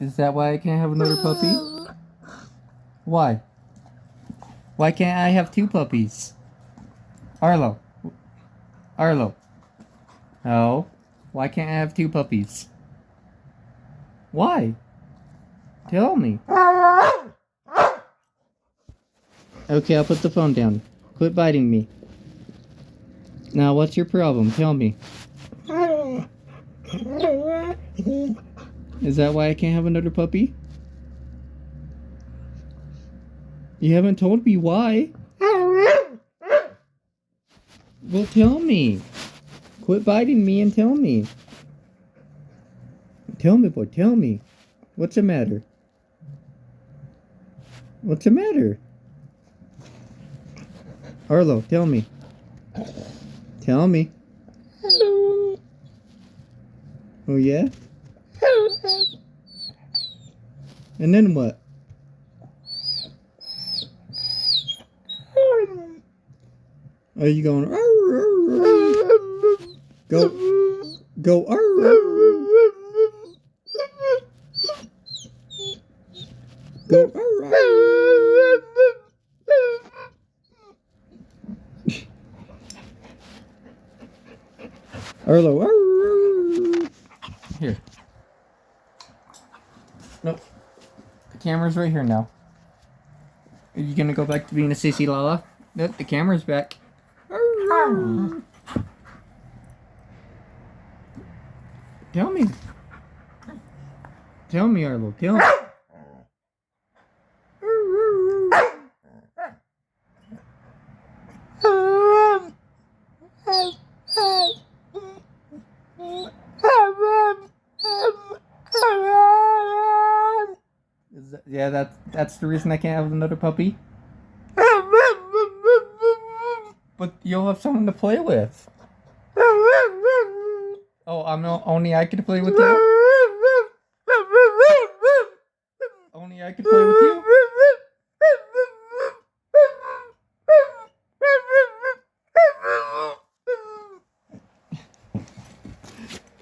Is that why I can't have another puppy? Why? Why can't I have two puppies? Arlo. Arlo. No. Why can't I have two puppies? Why? Tell me. Okay, I'll put the phone down. Quit biting me. Now, what's your problem? Tell me. Is that why I can't have another puppy? You haven't told me why. Well, tell me. Quit biting me and tell me. Tell me, boy, tell me. What's the matter? What's the matter? Arlo, tell me. Tell me. Oh, yeah? And then what? Are you going? Go. Go. Go. Arlo. Here. Nope. The camera's right here now. Are you gonna go back to being a sissy Lala? Nope, the camera's back. Tell me. Tell me, Arlo. Tell me. Yeah, that's the reason I can't have another puppy. But you'll have someone to play with. Oh, only I can play with you? Only I can play with you?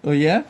Oh, yeah?